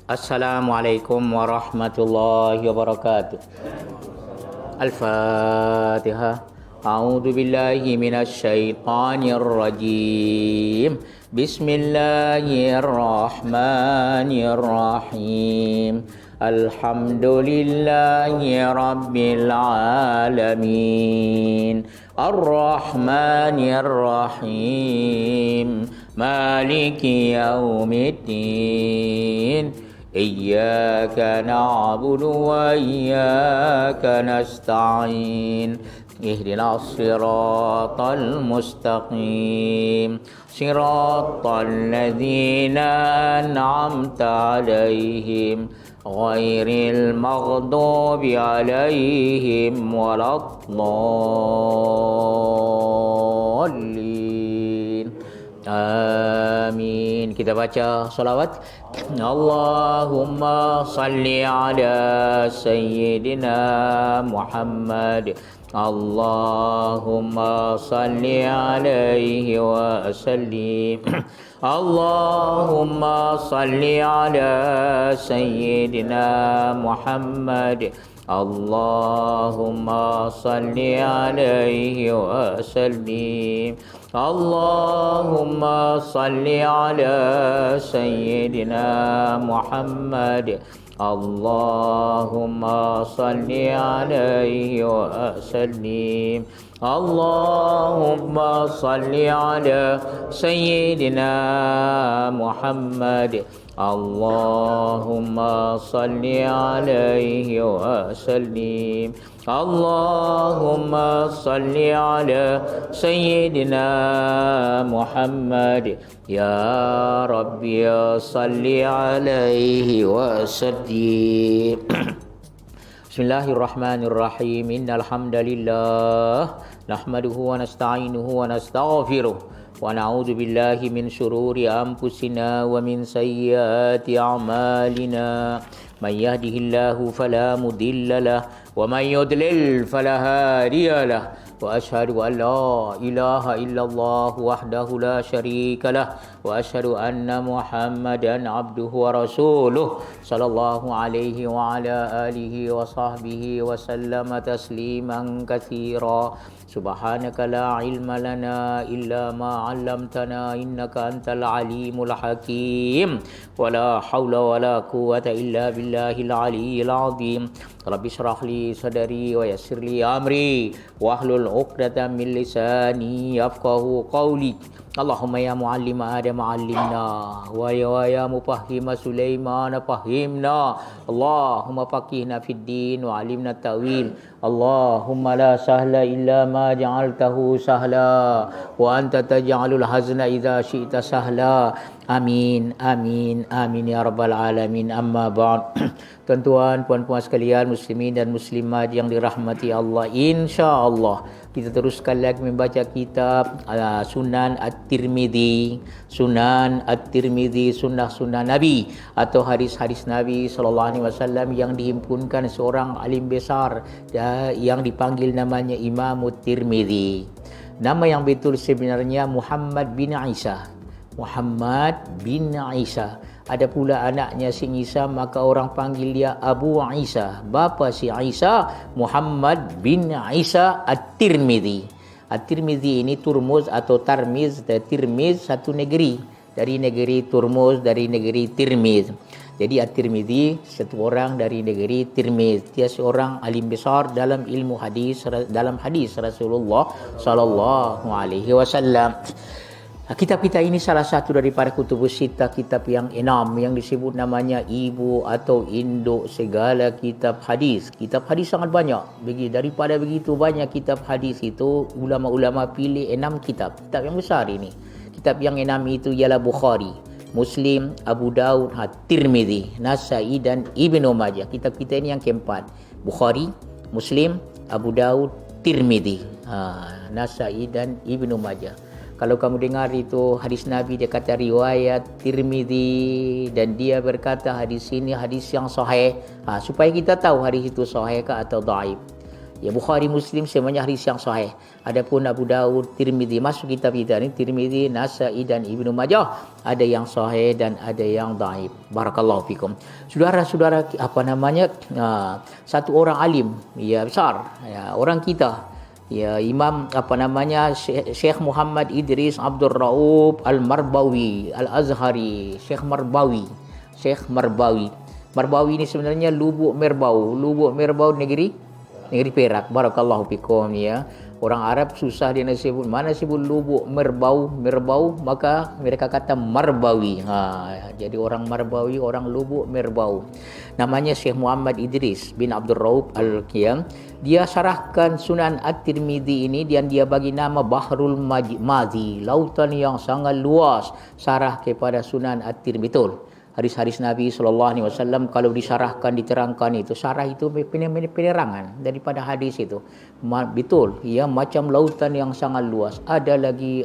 Assalamualaikum warahmatullahi wabarakatuh. Al-Fatihah. A'udzu billahi minasy syaithanir rajim. Bismillahirrahmanirrahim. Alhamdulillahi rabbil alamin. Ar-Rahmanir Rahim. Maliki yaumiddin. Iyyaka na'budu wa iyyaka nasta'in. Ihdinas siratal mustaqim. Siratal ladzina an'amta 'alaihim ghairil maghdubi 'alaihim waladdallin. Amin. Kita baca salawat. Allahumma salli ala sayyidina Muhammad. Allahumma salli alaihi wa sallim. Allahumma salli ala sayyidina Muhammad. Allahumma salli alaihi wa sallim. Allahumma salli ala sayyidina Muhammad. Allahumma salli alaihi wa sallim. Allahumma salli ala sayyidina Muhammad. Allahumma salli alaihi wa sallim. Allahumma salli ala sayyidina Muhammad. Ya Rabbi ya salli alaihi wa sallim. Bismillahirrahmanirrahim. Innal hamdalillah nahmaduhu wa nasta'inuhu wa nastaghfiruh. Wa na'udzu billahi min syururi anfusina wa min sayyiati a'malina. May yahdihillahu fala mudilla lahu wa may yudlil fala hadiya lahu. Wa asyhadu an la ilaha illallah wahdahu la syarika lah. Wa asyhadu anna Muhammadan abduhu wa rasuluh sallallahu alaihi wa ala alihi wa sahbihi wa sallama tasliman katsira. Subhanaka la ilma lana illa ma 'allamtana innaka antal alimul hakim. Wa la haula wa la quwwata illa billahil aliyyil azim. Rabbi shrah li sadri wa yassir li amri wahlul 'uqdatam min lisani yafqahu qawli. Allahumma ya muallim Adam 'allimna wa ya mufahhim Sulaiman fahhimna. Allahumma faqihna fid din wa 'allimna ta'wil. Allahumma la sahla illa ma ja'altahu sahla wa anta taj'alul hazna idza syi'ta sahla. Amin amin amin ya rabbal alamin. Amma ba'd. Tuan-tuan, puan-puan sekalian, muslimin dan muslimat yang dirahmati Allah, insya-Allah kita teruskan lagi membaca kitab Sunan At-Tirmidzi, Sunan At-Tirmidzi, sunnah-sunnah Nabi atau hadis-hadis Nabi sallallahu alaihi wasallam yang dihimpunkan seorang alim besar yang dipanggil namanya Imam At-Tirmidzi. Nama yang betul sebenarnya Muhammad bin Isa. Muhammad bin Isa. Ada pula anaknya si Isa, maka orang panggil dia Abu Isa. Bapa si Isa Muhammad bin Isa At-Tirmidzi. At-Tirmidzi ini Turmuz atau Tarmiz. Tirmiz satu negeri, dari negeri Turmuz, dari negeri Tirmiz. Jadi At-Tirmidzi satu orang dari negeri Tirmiz. Dia seorang alim besar dalam ilmu hadis, dalam hadis Rasulullah sallallahu alaihi wasallam. Kitab kita ini salah satu daripada kutubus sittah, kitab yang enam yang disebut namanya ibu atau induk segala kitab hadis. Kitab hadis sangat banyak. Daripada begitu banyak kitab hadis itu, ulama-ulama pilih 6 kitab. Kitab yang besar ini. Kitab yang 6 itu ialah Bukhari, Muslim, Abu Daud, Tirmidzi, Nasa'i dan Ibnu Majah. Kitab kita ini yang keempat. Bukhari, Muslim, Abu Daud, Tirmidzi, Nasa'i dan Ibnu Majah. Kalau kamu dengar itu hadis Nabi, dia kata riwayat Tirmidzi dan dia berkata hadis ini hadis yang sahih. Supaya kita tahu hadis itu sahih ke atau dhaif. Ya, Bukhari Muslim semuanya hadis yang sahih. Adapun Abu Daud, Tirmizi masuk kitab kita ni, Tirmizi, Nasa'i dan Ibnu Majah, ada yang sahih dan ada yang dhaif. Barakallahu fikum. Saudara-saudara, satu orang alim, ya besar, ya orang kita, ya Imam Syekh Muhammad Idris Abdul Rauf Al-Marbawi Al-Azhari, Syekh Marbawi. Marbawi ni sebenarnya Lubuk Merbau negeri Perak. Barakallahu fikum, ya. Orang Arab susah dia nak sebut. Mana sebut Lubuk Merbau, maka mereka kata Marbawi. Jadi orang Marbawi, orang Lubuk Merbau. Namanya Syekh Muhammad Idris bin Abdul Rauf Al-Qiyam. Dia syarahkan Sunan At-Tirmizi ini dan dia bagi nama Bahrul Mazi, lautan yang sangat luas, syarah kepada Sunan At-Tirmizi. Betul. Hadis-hadis Nabi SAW kalau disyarahkan, diterangkan itu, syarah itu penerangan daripada hadis itu. Betul, ya, macam lautan yang sangat luas. Ada lagi.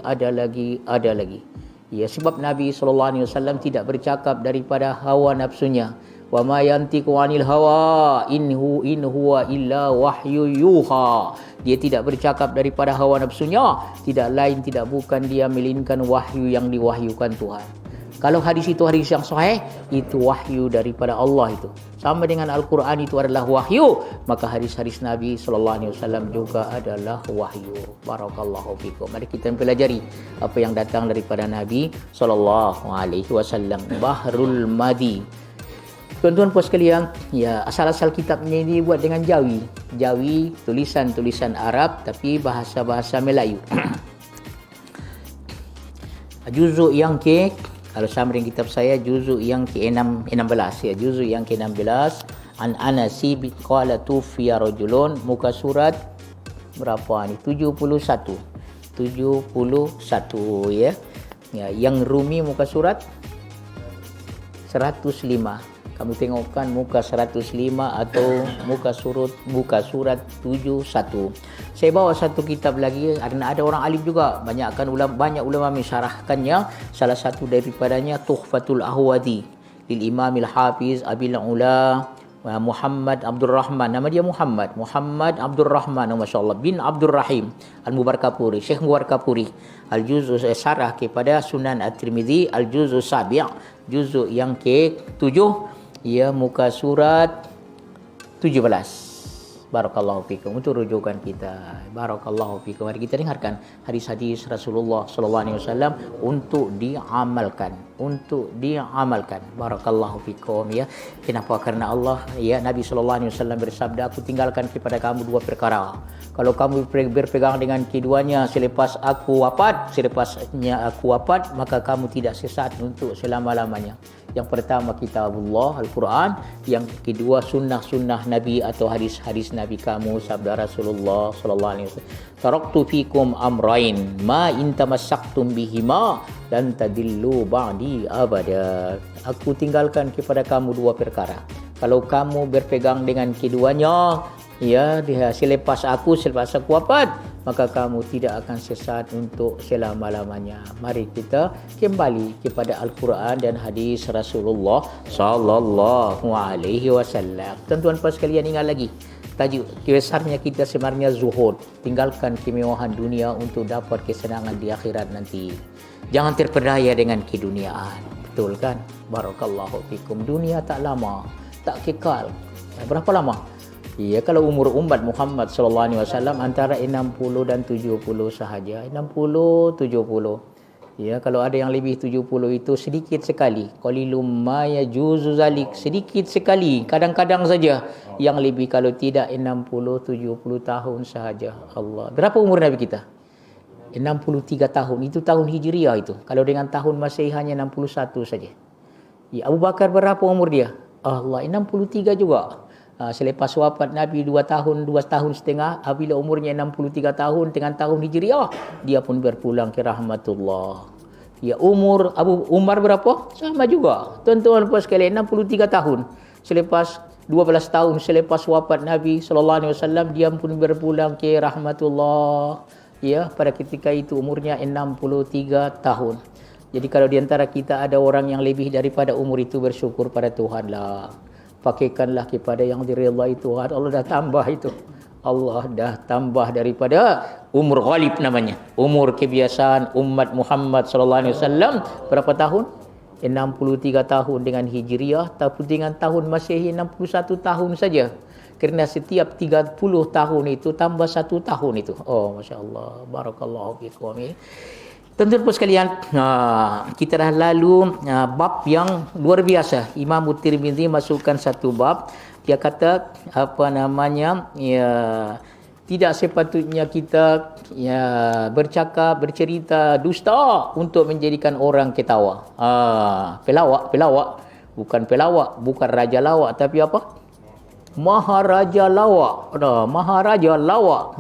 Ya, sebab Nabi SAW tidak bercakap daripada hawa nafsunya. Wa ma yantiqu 'anil hawa in huwa illa wahyu yuha. Dia tidak bercakap daripada hawa nafsunya, tidak lain tidak bukan dia melainkan wahyu yang diwahyukan Tuhan. Kalau hadis itu hadis yang sahih, itu wahyu daripada Allah itu. Sama dengan Al-Quran itu adalah wahyu, maka hadis-hadis Nabi SAW juga adalah wahyu. Barakallahu fikum. Mari kita pelajari apa yang datang daripada Nabi SAW. Bahrul Madi. Tuan-tuan puan sekalian, ya, asal-asal kitabnya ini buat dengan Jawi, tulisan-tulisan Arab tapi bahasa-bahasa Melayu. Juzuk yang kalau sama dengan kitab saya, juzuk yang ke-16, ya, juzuk yang ke-16. An Anasi bi qala tufiya rajulun, muka surat berapa ni? 71, ya. Ya, yang Rumi muka surat 105. Kamu tengokkan muka 105 atau muka surat 71. Saya bawa satu kitab lagi, ada orang alim juga, banyak ulama mensyarahkannya. Salah satu daripadanya Tuhfatul Ahwadi lil Imam Al-Hafiz Abil Ula Muhammad Abdul Rahman. Nama dia Muhammad Abdul Rahman, masyaallah, bin Abdul Rahim Al-Mubarakapuri, Syekh Mubarakapuri. Al-Juz'u syarah kepada Sunan At-Tirmizi, Al-Juz'u Sabi', juzuk yang ke-7, ya, muka surat 17. Barakallahu fikum, untuk rujukan kita. Barakallahu fikum. Mari kita dengarkan hadis-hadis Rasulullah SAW untuk diamalkan. Barakallahu fikum, ya. Kenapa? Karena Allah, ya, Nabi SAW bersabda, aku tinggalkan kepada kamu dua perkara. Kalau kamu berpegang dengan keduanya selepasnya aku wafat, maka kamu tidak sesat untuk selama-lamanya. Yang pertama kitabullah, Al-Quran. Yang kedua sunnah Nabi atau hadis-hadis Nabi kamu, sabda Rasulullah SAW. Taraktu fikum amrain ma in tamassaktum bihima lan tadillu ba'di abada. Aku tinggalkan kepada kamu dua perkara. Kalau kamu berpegang dengan keduanya, ya, selepas aku wafat, maka kamu tidak akan sesat untuk selama-lamanya. Mari kita kembali kepada Al-Quran dan hadis Rasulullah sallallahu alaihi wasallam. Tuan-tuan puan sekalian, ingat lagi tajuk besarnya kita sebenarnya zuhud, tinggalkan kemewahan dunia untuk dapat kesenangan di akhirat nanti. Jangan terpedaya dengan keduniaan. Betul kan? Barakallahu fikum. Dunia tak lama, tak kekal. Berapa lama? Ya, kalau umur umat Muhammad SAW antara 60 dan 70 sahaja. 60, 70. Ya, kalau ada yang lebih 70 itu sedikit sekali. Qalilum ma yajuzu zalik, sedikit sekali, kadang-kadang saja. Yang lebih kalau tidak 60, 70 tahun sahaja. Allah. Berapa umur Nabi kita? 63 tahun. Itu tahun Hijriah itu. Kalau dengan tahun Masehi hanya 61 saja. Ya, Abu Bakar berapa umur dia? Allah, 63 juga. Selepas wafat Nabi 2 tahun setengah, apabila umurnya 63 tahun dengan tahun Hijriah, dia pun berpulang ke rahmatullah. Ya, umur Abu Umar berapa? Sama juga. Tuan-tuan puan sekalian, 63 tahun. Selepas 12 tahun selepas wafat Nabi SAW, dia pun berpulang ke rahmatullah. Ya, pada ketika itu umurnya 63 tahun. Jadi kalau di antara kita ada orang yang lebih daripada umur itu, bersyukur pada Tuhan lah. Pakaikanlah kepada yang diridhai Tuhan. Allah dah tambah itu. Allah dah tambah daripada umur ghalib namanya. Umur kebiasaan umat Muhammad sallallahu alaihi wasallam berapa tahun? 63 tahun dengan Hijriah, tapi dengan tahun Masehi 61 tahun saja. Kerana setiap 30 tahun itu tambah 1 tahun itu. Oh, masya-Allah. Barakallahu fikum. Tuan-tuan sekalian, kita dah lalu bab yang luar biasa. Imam Tirmizi masukkan satu bab. Dia kata apa namanya, tidak sepatutnya kita bercerita dusta untuk menjadikan orang ketawa. Pelawak, bukan raja lawak, tapi apa? Maharaja lawak. Maharaja lawak.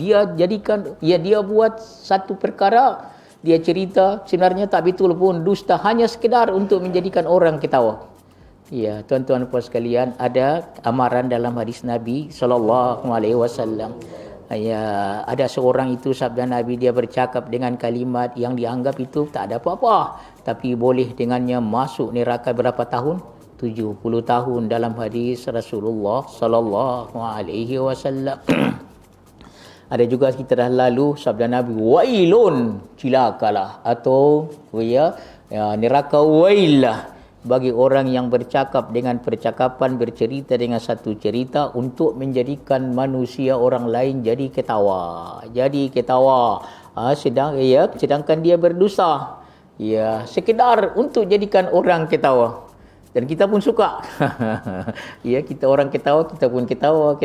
Dia jadikan, dia buat satu perkara, dia cerita sebenarnya tak betul pun, dusta, hanya sekedar untuk menjadikan orang ketawa. Ya, tuan-tuan puan sekalian, ada amaran dalam hadis Nabi sallallahu alaihi wasallam. Ya, ada seorang itu, sabda Nabi, dia bercakap dengan kalimat yang dianggap itu tak ada apa-apa, tapi boleh dengannya masuk neraka berapa tahun? 70 tahun dalam hadis Rasulullah sallallahu alaihi wasallam. Ada juga kita dah lalu sabda Nabi, wailun, cilakalah, atau neraka wailah bagi orang yang bercakap dengan percakapan, bercerita dengan satu cerita untuk menjadikan manusia orang lain jadi ketawa. Sedangkan dia berdosa. Ya, sekedar untuk jadikan orang ketawa. Dan kita pun suka. Ya, kita orang ketawa, kita pun ketawa.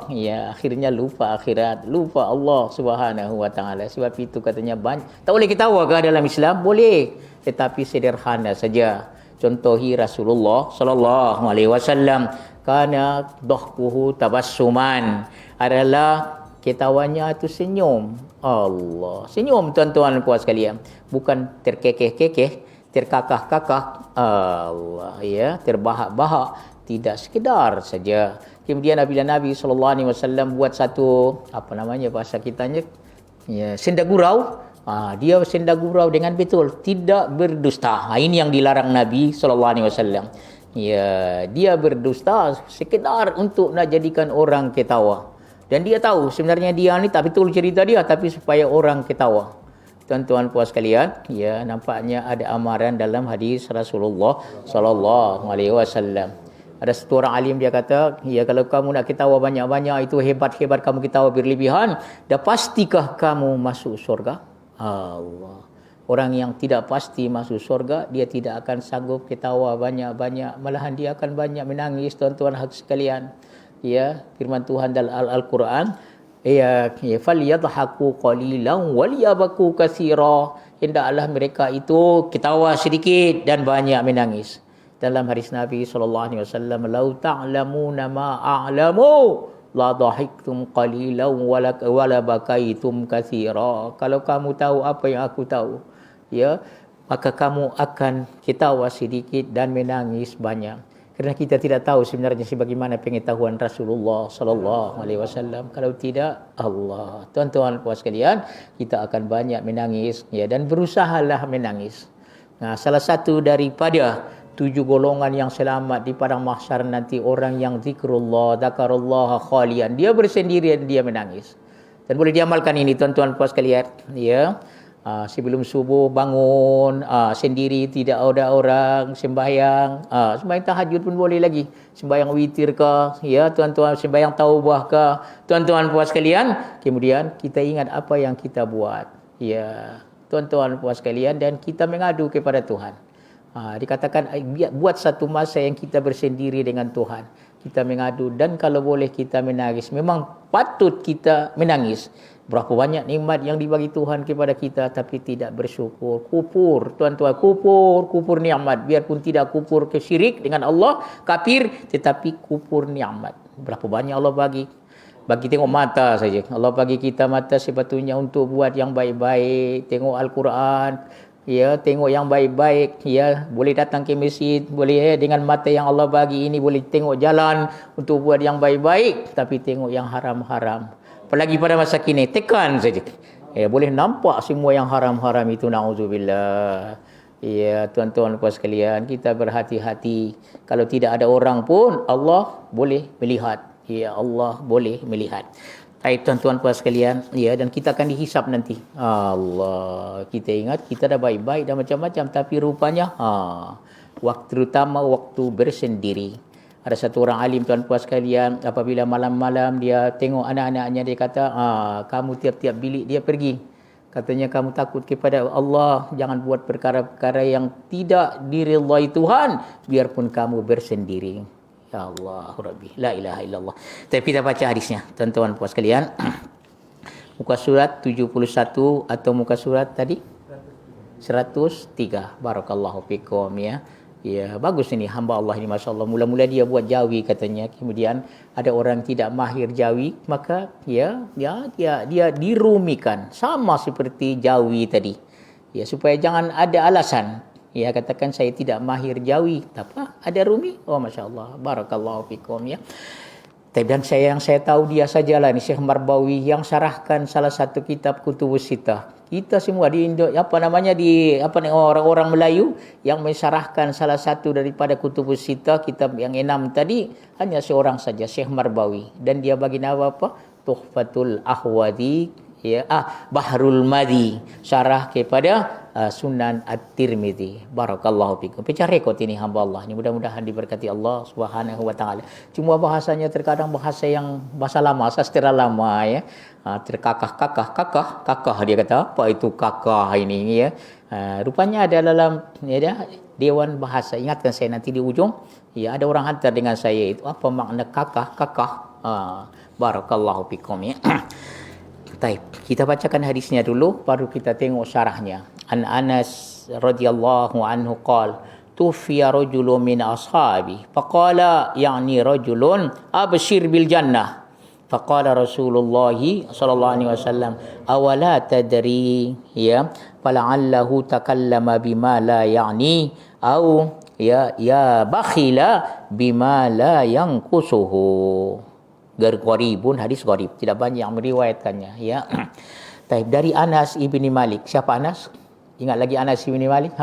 Ya, akhirnya lupa akhirat, lupa Allah Subhanahu wa taala. Sebab itu katanya tak boleh ketawa ke dalam Islam? Boleh, tetapi sederhana saja. Contohi Rasulullah sallallahu alaihi wasallam, kana dhahkuhu tabassuman, adalah ketawanya itu senyum. Allah, senyum tuan-tuan puan sekalian, bukan terkekeh-kekeh, terkakah-kakah, Allah, ya, terbahak-bahak, tidak, sekedar saja. Kemudian apabila Nabi sallallahu alaihi wasallam buat satu, apa namanya bahasa kitanya, senda gurau, dia senda gurau dengan betul, tidak berdusta. Ini yang dilarang Nabi sallallahu alaihi wasallam. Ya, dia berdusta sekedar untuk nak jadikan orang ketawa. Dan dia tahu sebenarnya dia ni tak betul cerita dia, tapi supaya orang ketawa. Tuan-tuan puan sekalian, ya, nampaknya ada amaran dalam hadis Rasulullah sallallahu alaihi wasallam. Ada satu orang alim, dia kata, ya, kalau kamu nak ketawa banyak-banyak, itu hebat-hebat kamu ketawa berlebihan, dah pastikah kamu masuk syurga? Allah. Orang yang tidak pasti masuk syurga, dia tidak akan sanggup ketawa banyak-banyak, malahan dia akan banyak menangis, tuan-tuan sekalian. Ya, firman Tuhan dalam Al-Quran, falyadhaku qalilan walyabaku katsira, hendaklah mereka itu ketawa sedikit dan banyak menangis. Dalam hadis Nabi sallallahu alaihi wasallam, lau ta'lamuna ma a'lamu la dhahiktum qalilan wala bakaitum katsira. Kalau kamu tahu apa yang aku tahu, ya, maka kamu akan ketawa sedikit dan menangis banyak. Kerana kita tidak tahu sebenarnya sebagaimana pengetahuan Rasulullah sallallahu alaihi wasallam. Kalau tidak, Allah, tuan-tuan puan sekalian, kita akan banyak menangis, ya, dan berusahalah menangis. Nah, salah satu daripada 7 golongan yang selamat di padang mahsyar nanti, orang yang zikrullah, zakarullah khalian, dia bersendirian, dia menangis. Dan boleh diamalkan ini tuan-tuan puan sekalian, ya. Sebelum subuh bangun sendiri, tidak ada orang, sembahyang, sembahyang tahajud pun boleh lagi, sembahyang witir ke, ya tuan-tuan, sembahyang taubah ke, tuan-tuan puan sekalian. Kemudian kita ingat apa yang kita buat, ya tuan-tuan puan sekalian, dan kita mengadu kepada Tuhan. Dikatakan buat satu masa yang kita bersendiri dengan Tuhan, kita mengadu, dan kalau boleh kita menangis. Memang patut kita menangis. Berapa banyak nikmat yang dibagi Tuhan kepada kita, tapi tidak bersyukur. Kupur, tuan-tuan, kupur nikmat. Biarpun tidak kupur kesyirik dengan Allah, kafir, tetapi kupur nikmat. Berapa banyak Allah bagi tengok mata saja. Allah bagi kita mata sepatutnya untuk buat yang baik-baik, tengok Al-Quran, ya, tengok yang baik-baik, ya, boleh datang ke masjid, boleh, dengan mata yang Allah bagi ini boleh tengok jalan untuk buat yang baik-baik, tapi tengok yang haram-haram. Apalagi pada masa kini, tekan saja. Ya, boleh nampak semua yang haram-haram itu, na'udzubillah. Ya, tuan-tuan puan sekalian, kita berhati-hati. Kalau tidak ada orang pun, Allah boleh melihat. Ya Allah boleh melihat. Baik tuan-tuan puan sekalian, ya, dan kita akan dihisap nanti. Allah, kita ingat kita dah baik-baik dah macam-macam, tapi rupanya waktu, terutama waktu bersendiri. Ada satu orang alim tuan puan sekalian, apabila malam-malam dia tengok anak-anaknya, dia kata, kamu tiap-tiap bilik dia pergi. Katanya, kamu takut kepada Allah, jangan buat perkara-perkara yang tidak diridhai Tuhan, biarpun kamu bersendiri. Ya Allah, Rabbi, la ilaha illallah. Tapi kita baca hadisnya, tuan-tuan puan sekalian. Muka surat 71 atau muka surat tadi? 103. Barakallahu fikum ya. Ya, bagus ini hamba Allah ini, masya-Allah. Mula-mula dia buat jawi katanya. Kemudian ada orang tidak mahir jawi, maka dia dirumikan sama seperti jawi tadi. Ya, supaya jangan ada alasan. Ya, katakan saya tidak mahir jawi, apa? Ada rumi? Oh, masya-Allah. Barakallahu fikum ya. Dan yang saya tahu dia sajalah ni Syekh Marbawi yang syarahkan salah satu kitab Kutubus Sittah. Kita semua di orang-orang Melayu yang mensyarahkan salah satu daripada Kutubus Sittah, kitab yang 6 tadi, hanya seorang saja, Syekh Marbawi, dan dia bagi nama apa? Tuhfatul Ahwadi, ya, Bahrul Madi, syarah kepada Sunan At-Tirmidzi. Barakallahu fikum. Pecah rekod ini hamba Allah ni, mudah-mudahan diberkati Allah Subhanahu wa taala. Cuma bahasanya terkadang bahasa lama, sastra lama ya. Kakah dia kata, apa itu kakah ini ya. Rupanya ada dalam Dewan Bahasa. Ingatkan saya nanti di ujung, ya, ada orang hantar dengan saya itu apa makna kakah. Barakallahu fikum ya. Baik, kita bacakan hadisnya dulu, baru kita tengok syarahnya. An Anas radhiyallahu anhu qala tufiya rajulun min ashabi faqala yani rajulun abshir bil jannah faqala Rasulullah sallallahu alaihi wasallam awala tadri ya fala'allahu takallama bima la yani au ya bakhila bima la yanqusuhu. Gharibun, hadis gharib, tidak banyak yang meriwayatkannya ya. Dari Anas ibni Malik. Siapa Anas? Ingat lagi Anas ibni Malik?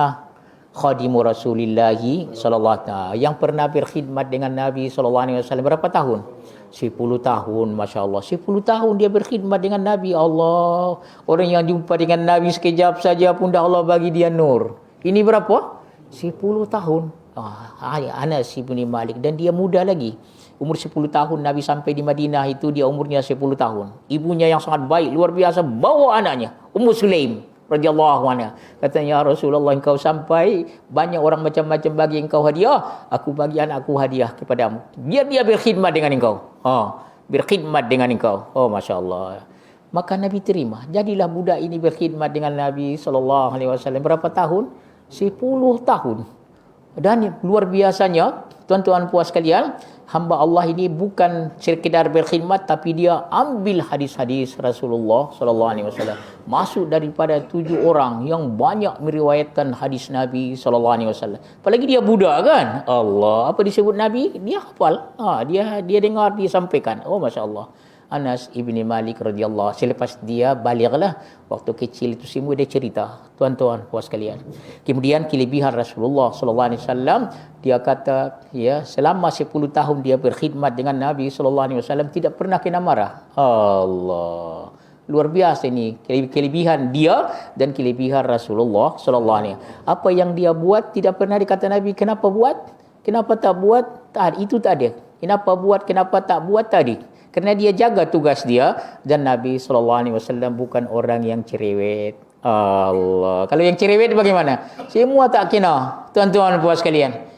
Khadimu Rasulillah sallallahu alaihi wasallam, yang pernah berkhidmat dengan Nabi sallallahu alaihi wasallam berapa tahun? 10 tahun, masya-Allah. 10 tahun dia berkhidmat dengan Nabi. Allah, orang yang jumpa dengan Nabi sekejap saja pun dah Allah bagi dia nur. Ini berapa? 10 tahun. Anas ibni Malik, dan dia muda lagi. Umur 10 tahun Nabi sampai di Madinah itu, dia umurnya 10 tahun. Ibunya yang sangat baik, luar biasa, bawa anaknya, Ummu Sulaim radhiyallahu anha. Katanya, ya Rasulullah, engkau sampai, banyak orang macam-macam bagi engkau hadiah, aku bagi anakku hadiah kepadamu, biar dia berkhidmat dengan engkau. Berkhidmat dengan engkau. Oh, masya-Allah. Maka Nabi terima. Jadilah budak ini berkhidmat dengan Nabi sallallahu alaihi wasallam berapa tahun? 10 tahun. Dan luar biasanya, tuan-tuan puas sekalian, hamba Allah ini bukan sekedar berkhidmat, tapi dia ambil hadis-hadis Rasulullah sallallahu alaihi wasallam. Masuk daripada 7 orang yang banyak meriwayatkan hadis Nabi sallallahu alaihi wasallam. Apalagi dia budak kan? Allah, apa disebut Nabi? Dia hafal. Dia dengar, dia sampaikan. Oh, masya-Allah. Anas ibni Malik radhiyallahu, selepas dia baliglah, waktu kecil itu semua dia cerita, tuan-tuan puas sekalian. Kemudian kelebihan Rasulullah sallallahu alaihi wasallam, dia kata ya, selama 10 tahun dia berkhidmat dengan Nabi sallallahu alaihi wasallam tidak pernah kena marah. Allah, luar biasa ini kelebihan dia dan kelebihan Rasulullah sallallahu alaihi wasallam. Apa yang dia buat tidak pernah dikata Nabi kenapa buat, kenapa tak buat, itu tak ada. Kenapa buat, kenapa tak buat tadi. Kerana dia jaga tugas dia, dan Nabi SAW bukan orang yang cerewet. Allah. Kalau yang cerewet bagaimana? Semua tak kena. Tuan-tuan puas sekalian.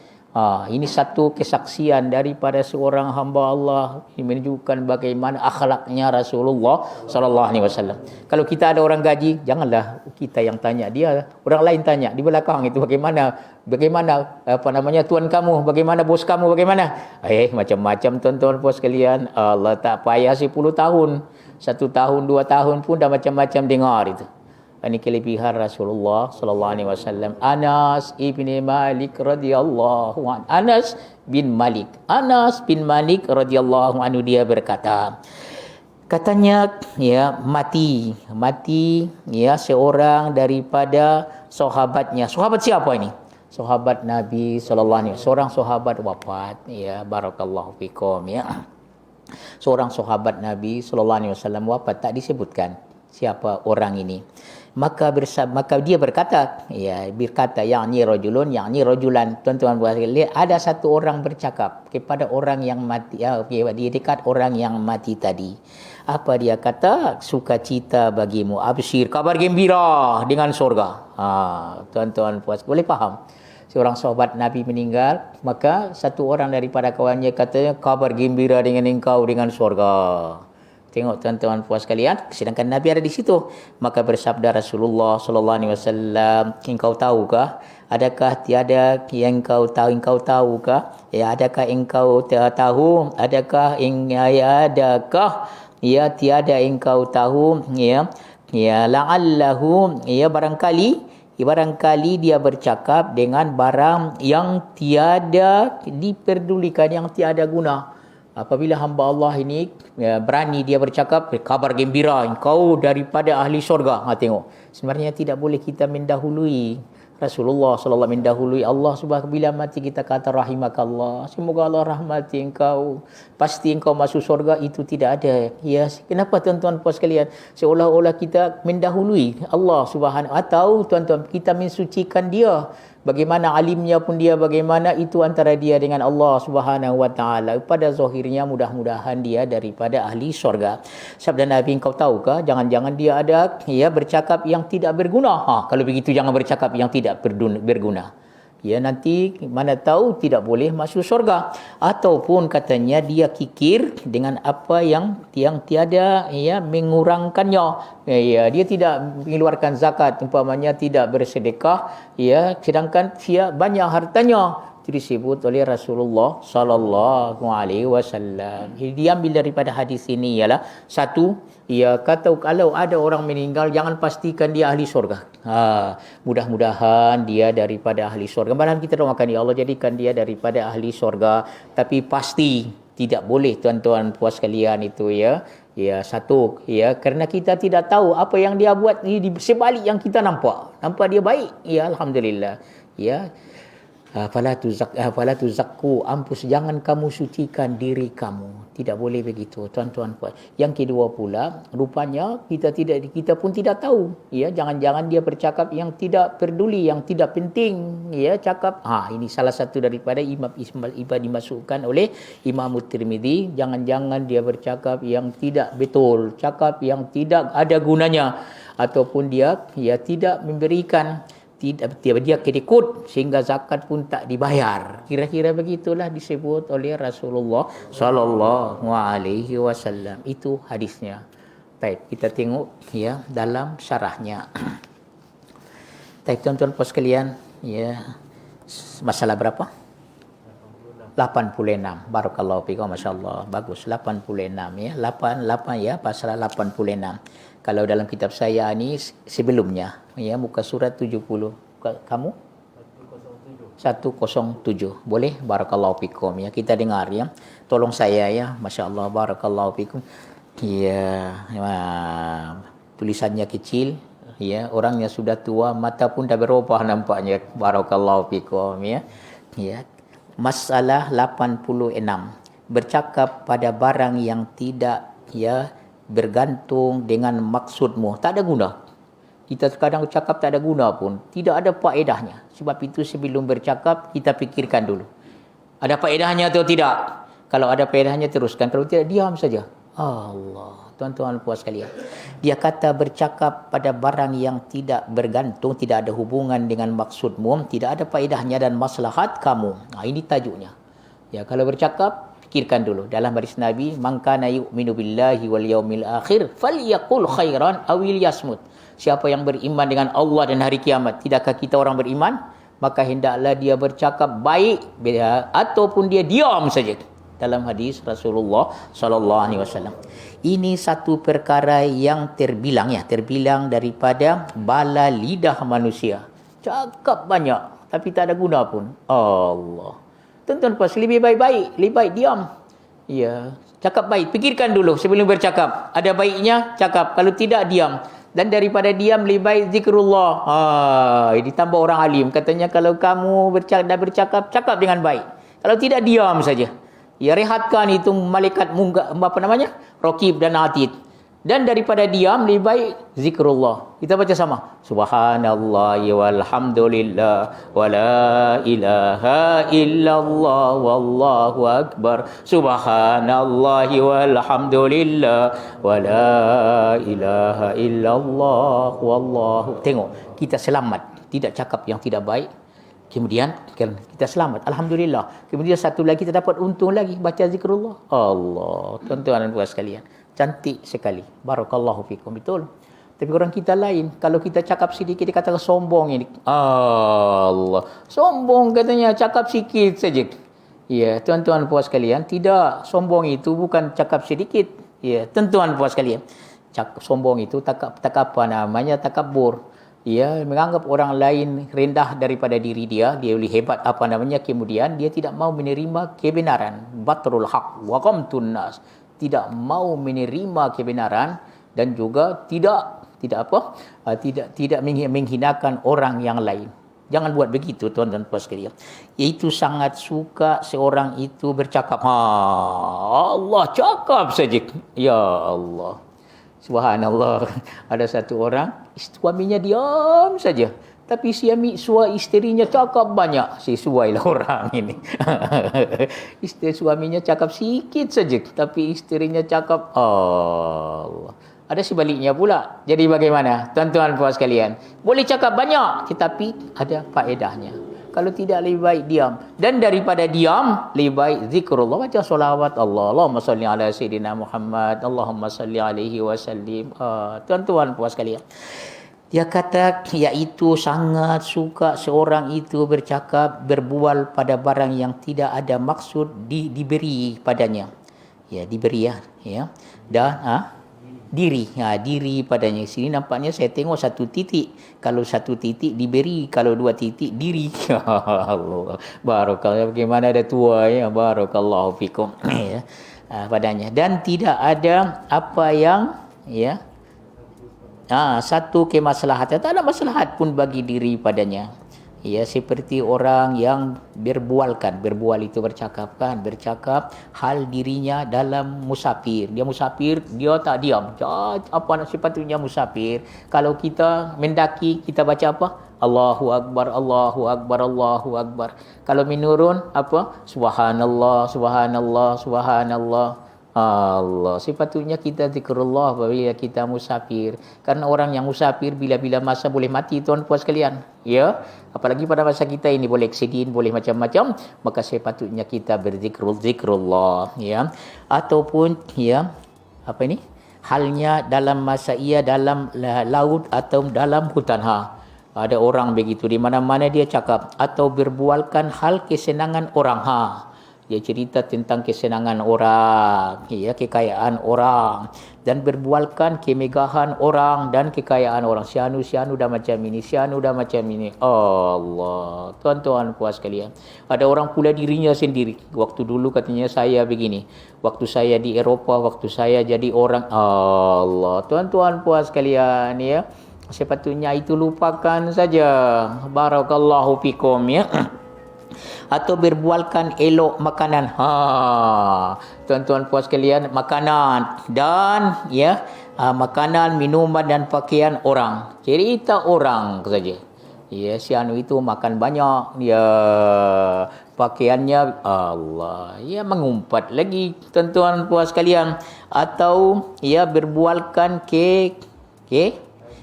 Ini satu kesaksian daripada seorang hamba Allah. Ini menunjukkan bagaimana akhlaknya Rasulullah SAW. Kalau kita ada orang gaji, janganlah kita yang tanya dia. Orang lain tanya di belakang itu bagaimana tuan kamu, bagaimana bos kamu, bagaimana? Macam-macam tuan-tuan puas sekalian. Allah, tak payah 10 tahun. 1 tahun, 2 tahun pun dah macam-macam dengar itu. Ini kelebihan Rasulullah sallallahu alaihi wasallam. Anas ibni Malik radhiyallahu anhu. Anas bin Malik radhiyallahu anhu, dia berkata, katanya ya, mati ya seorang daripada sahabatnya. Sahabat siapa ini? Sahabat Nabi sallallahu alaihi wasallam. Seorang sahabat wafat ya, barakallahu fikum ya. Seorang sahabat Nabi sallallahu alaihi wasallam wafat, tak disebutkan siapa orang ini. Maka dia berkata, yakni rajulun, yakni rajulan. Tuan-tuan buat lihat, ada satu orang bercakap kepada orang yang mati, di dekat orang yang mati tadi. Apa dia kata? Sukacita bagimu, absyir, kabar gembira dengan surga. Tuan-tuan puas boleh faham. Seorang sahabat Nabi meninggal, maka satu orang daripada kawannya katanya, kabar gembira dengan engkau dengan surga. Tengok tuan-tuan puas sekalian, sedangkan Nabi ada di situ. Maka bersabda Rasulullah sallallahu alaihi wasallam, engkau tahukah, adakah tiada yang engkau tahukah? Ya, adakah engkau tahu? Adakah tiada engkau tahu? La'allahu, barangkali dia bercakap dengan barang yang tiada diperdulikan, yang tiada guna. Apabila hamba Allah ini berani dia bercakap, kabar gembira engkau daripada ahli syurga. Tengok, sebenarnya tidak boleh kita mendahului Rasulullah sallallahu alaihi wasallam, mendahului Allah subhanahu. Bila mati kita kata rahimakallah, semoga Allah rahmati engkau, pasti engkau masuk syurga, itu tidak ada. Ya, kenapa tuan-tuan puas sekalian? Seolah-olah kita mendahului Allah subhanahu, atau tuan-tuan kita mensucikan dia. Bagaimana alimnya pun dia, bagaimana itu antara dia dengan Allah Subhanahu wa taala. Pada zahirnya mudah-mudahan dia daripada ahli syurga. Sabda Nabi, engkau tahukah, jangan-jangan dia ada bercakap yang tidak berguna. Kalau begitu jangan bercakap yang tidak berguna. Nanti mana tahu tidak boleh masuk syurga. Ataupun katanya dia kikir dengan apa yang tiada mengurangkannya. Dia tidak mengeluarkan zakat, umpamanya tidak bersedekah, sedangkan dia banyak hartanya. Itu disebut oleh Rasulullah sallallahu alaihi wasallam. Diambil daripada hadis ini ialah satu, kata kalau ada orang meninggal, jangan pastikan dia ahli syurga. Mudah-mudahan dia daripada ahli syurga. Malam kita doakan, ya Allah jadikan dia daripada ahli syurga. Tapi pasti tidak boleh tuan-tuan puas sekalian itu satu, kerana kita tidak tahu apa yang dia buat di sebalik yang kita nampak dia baik, alhamdulillah. Fala tuzakku anfus, jangan kamu sucikan diri kamu. Tidak boleh begitu tuan-tuan puan. Yang kedua pula, rupanya kita pun tidak tahu, jangan-jangan dia bercakap yang tidak peduli, yang tidak penting, cakap. Ini salah satu daripada Imam Ismail dimasukkan oleh Imam Tirmizi, jangan-jangan dia bercakap yang tidak betul, cakap yang tidak ada gunanya, ataupun dia tidak memberikan, dia kedekut sehingga zakat pun tak dibayar. Kira-kira begitulah disebut oleh Rasulullah sallallahu alaihi wasallam. Itu hadisnya. Baik, kita tengok dalam syarahnya. Baik, tuan-tuan puan sekalian, masalah berapa? 86. Barakallahu fikum, masyaallah. Bagus, 86 8 pasal 86. Kalau dalam kitab saya ni sebelumnya, muka surat 70. Kamu? 107. Boleh? Barakallahu fikum. Kita dengar Tolong saya masya-Allah, barakallahu fikum. Tulisannya kecil, orangnya sudah tua, mata pun dah berubah nampaknya. Barakallahu fikum. Masalah 86. Bercakap pada barang yang tidak bergantung dengan maksudmu. Tak ada guna. Kita kadang cakap tak ada guna pun. Tidak ada faedahnya. Sebab itu sebelum bercakap, kita fikirkan dulu. Ada faedahnya atau tidak? Kalau ada faedahnya, teruskan. Kalau tidak, diam saja. Allah. Tuan-tuan puas sekalian. Dia kata bercakap pada barang yang tidak bergantung, tidak ada hubungan dengan maksudmu, tidak ada faedahnya dan maslahat kamu. Ini tajuknya. Kalau bercakap, fikirkan dulu. Dalam hadis Nabi, man kana yu'minu billahi wal yaumil akhir falyaqul khairan aw liyasmut. Siapa yang beriman dengan Allah dan hari kiamat, tidakkah kita orang beriman? Maka hendaklah dia bercakap baik ataupun dia diam saja. Dalam hadis Rasulullah sallallahu alaihi wasallam. Ini satu perkara yang terbilang daripada bala lidah manusia. Cakap banyak tapi tak ada guna pun. Allah. Tuan-tuan puas, lebih baik diam. Cakap baik, fikirkan dulu sebelum bercakap. Ada baiknya cakap, kalau tidak diam. Dan daripada diam lebih baik zikrullah. Ditambah orang alim katanya, kalau kamu bercakap, cakap dengan baik. Kalau tidak, diam saja. Ya, rehatkan itu malaikat munggah, apa namanya? Raqib dan Atid. Dan daripada diam lebih baik zikrullah. Kita baca sama. Subhanallah walhamdulillah wa la ilaha illallah wallahu akbar. Subhanallah walhamdulillah wa la ilaha illallah wallahu. Tengok, kita selamat, tidak cakap yang tidak baik. Kemudian kita selamat, alhamdulillah. Kemudian satu lagi kita dapat untung lagi, baca zikrullah. Allah, tuan-tuan dan puan sekalian, cantik sekali. Barakallahu fikum, betul. Tapi orang kita lain, kalau kita cakap sedikit dia kata sombong ini. Allah, sombong katanya, cakap sikit saja. Ya, tuan-tuan puan sekalian, tidak, sombong itu bukan cakap sedikit. Ya, tuan-tuan puan sekalian, sombong itu tak apa namanya, takabur. Dia menganggap orang lain rendah daripada diri dia lebih hebat apa namanya, kemudian dia tidak mau menerima kebenaran. Batrul haq wa qamtun nas, tidak mau menerima kebenaran dan juga tidak menghinakan orang yang lain. Jangan buat begitu tuan-tuan puan sekalian. Iaitu sangat suka seorang itu bercakap. Allah cakap saja. Ya Allah. Subhanallah, ada satu orang, suaminya diam saja. Tapi isterinya cakap banyak. Sesuailah orang ini. Suaminya cakap sikit saja. Tapi isterinya cakap, Allah. Ada sebaliknya pula. Jadi bagaimana? Tuan-tuan puan sekalian. Boleh cakap banyak, tetapi ada faedahnya. Kalau tidak, lebih baik diam. Dan daripada diam, lebih baik zikrullah. Baca solawat Allah. Allahumma salli ala Sayyidina Muhammad. Allahumma salli alaihi wasallim. Tuan-tuan puan sekalian. Dia kata, iaitu sangat suka seorang itu bercakap, berbual pada barang yang tidak ada maksud diberi padanya. Ya, diberi ya. Dan diri padanya. Sini nampaknya saya tengok satu titik. Kalau satu titik diberi, kalau dua titik diri. Allah, barakallah, bagaimana ada tua ya, barakallahu fikum. Ya, padanya. Dan tidak ada apa yang satu kemaslahatan, tak ada maslahat pun bagi diri padanya. Ya, seperti orang yang berbual itu bercakap hal dirinya dalam musafir. Dia musafir, dia tak diam. Apa sepatutnya musafir? Kalau kita mendaki, kita baca apa? Allahu Akbar, Allahu Akbar, Allahu Akbar. Kalau menurun, apa? Subhanallah, Subhanallah, Subhanallah. Allah, sepatutnya kita zikrullah apabila kita musafir. Karena orang yang musafir bila-bila masa boleh mati, tuan puan sekalian. Ya, apalagi pada masa kita ini boleh aksidin, boleh macam-macam, maka sepatutnya kita berzikrullah, ya. Ataupun halnya dalam masa ia dalam laut atau dalam hutan. Ada orang begitu, di mana-mana dia cakap atau berbualkan hal kesenangan orang. Dia cerita tentang kesenangan orang, ya, kekayaan orang, dan berbualkan kemegahan orang dan kekayaan orang. Sianu dah macam ini, sianu dah macam ini. Allah, tuan-tuan puan sekalian. Ada orang pula dirinya sendiri. Waktu dulu katanya saya begini. Waktu saya di Eropah, waktu saya jadi orang. Allah, tuan-tuan puan sekalian, ya. Sepatutnya itu lupakan saja. Barakallahu fikum, ya. Atau berbualkan elok makanan. Tuan-tuan puan sekalian, makanan dan makanan, minuman dan pakaian orang. Cerita orang saja. Ya, si anu itu makan banyak, ya, pakaiannya Allah, ya, mengumpat lagi, tuan-tuan puan sekalian. Atau berbualkan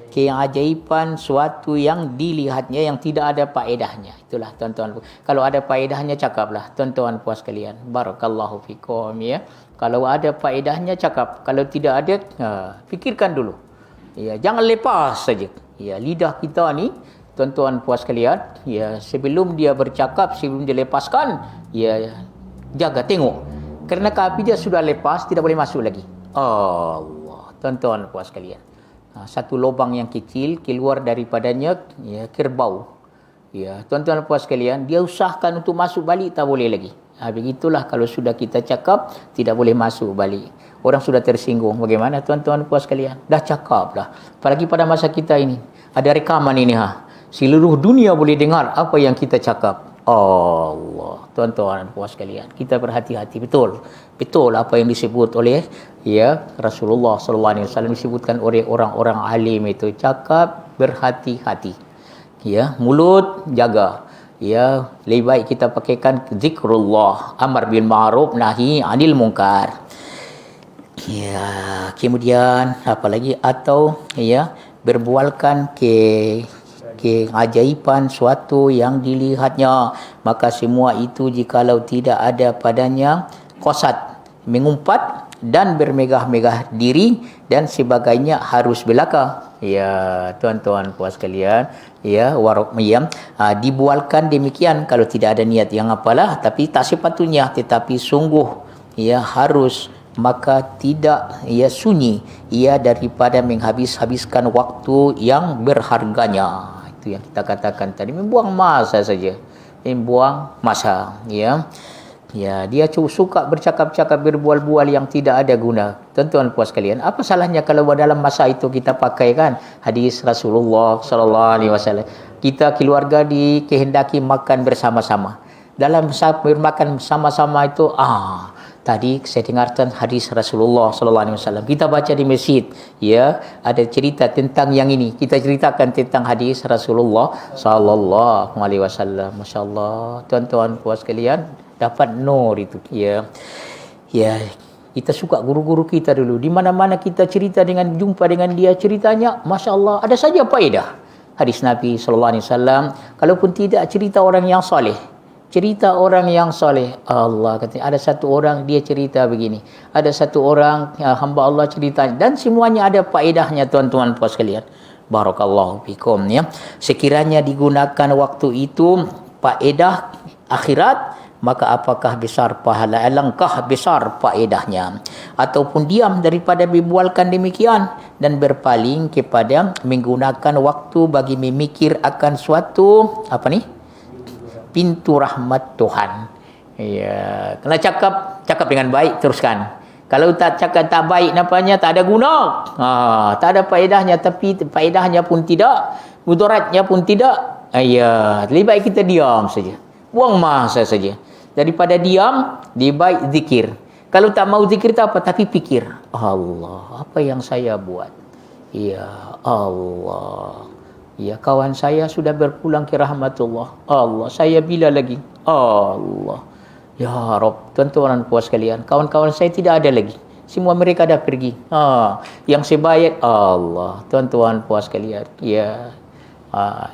keajaiban suatu yang dilihatnya yang tidak ada faedahnya. Itulah tuan-tuan. Kalau ada faedahnya cakaplah, tuan-tuan puan sekalian. Barakallahu fikum, ya. Kalau ada faedahnya cakap. Kalau tidak ada, fikirkan dulu. Ya, jangan lepas saja. Ya, lidah kita ni, tuan-tuan puan sekalian, ya, sebelum dia bercakap, sebelum dia lepaskan, ya, jaga, tengok. Kerana api dia sudah lepas, tidak boleh masuk lagi. Allah, tuan-tuan puan sekalian. Satu lubang yang kecil keluar daripadanya, ya, kerbau. Ya, tuan-tuan puan sekalian, dia usahakan untuk masuk balik, tak boleh lagi. Begitulah kalau sudah kita cakap, tidak boleh masuk balik. Orang sudah tersinggung. Bagaimana tuan-tuan puan sekalian? Dah cakap dah. Apalagi pada masa kita ini, ada rekaman ini. Seluruh dunia boleh dengar apa yang kita cakap. Allah. Tuan-tuan dan puan sekalian, kita berhati-hati betul. Betul apa yang disebut oleh Rasulullah sallallahu alaihi wasallam, disebutkan oleh orang-orang alim itu, cakap berhati-hati. Mulut jaga. Lebih baik kita pakaikan zikrullah, amar bil ma'ruf nahi anil munkar. Kemudian apa lagi, atau berbualkan keajaiban suatu yang dilihatnya, maka semua itu jikalau tidak ada padanya qasad, mengumpat dan bermegah-megah diri dan sebagainya, harus belaka. Tuan-tuan puas sekalian, dibualkan demikian kalau tidak ada niat yang apalah, tapi tak sepatutnya, tetapi sungguh harus, maka tidak sunyi daripada menghabiskan waktu yang berharganya. Itu yang kita katakan tadi, membuang masa saja, membuang masa. Dia suka bercakap-cakap, berbual-bual yang tidak ada guna. Tuan-tuan puas sekalian, apa salahnya kalau dalam masa itu kita pakaikan hadis Rasulullah sallallahu alaihi wasallam, kita keluarga dikehendaki makan bersama-sama. Dalam bermakan sama-sama itu, tadi saya dengarkan hadis Rasulullah sallallahu alaihi wasallam. Kita baca di masjid, ada cerita tentang yang ini. Kita ceritakan tentang hadis Rasulullah sallallahu alaihi wasallam. Masya-Allah, tuan-tuan puas sekalian, dapat nur itu. Kita suka guru-guru kita dulu. Di mana-mana kita cerita jumpa dengan dia, ceritanya masya-Allah ada saja faedah. Hadis Nabi sallallahu alaihi wasallam, kalaupun tidak cerita orang yang soleh, cerita orang yang soleh, Allah kata, ada satu orang dia cerita begini, ada satu orang hamba Allah cerita, dan semuanya ada faedahnya. Tuan-tuan puas sekalian, barakallahu fikum. Sekiranya digunakan waktu itu faedah akhirat, maka apakah besar pahala, alangkah besar faedahnya. Ataupun diam daripada berbualkan demikian dan berpaling kepada menggunakan waktu bagi memikir akan suatu pintu rahmat Tuhan. Kalau cakap dengan baik, teruskan. Kalau tak cakap tak baik, nampaknya tak ada guna. Tak ada faedahnya, tapi faedahnya pun tidak, mudaratnya pun tidak. Lebih baik kita diam saja. Buang masa saja. Daripada diam, lebih baik zikir. Kalau tak mau zikir tak apa, tapi fikir. Allah, apa yang saya buat? Allah. Kawan saya sudah berpulang ke rahmatullah. Allah, saya bila lagi? Allah. Ya Rabb, tuan-tuan puas sekalian, kawan-kawan saya tidak ada lagi. Semua mereka dah pergi. Yang sebaik Allah, tuan-tuan puas sekalian.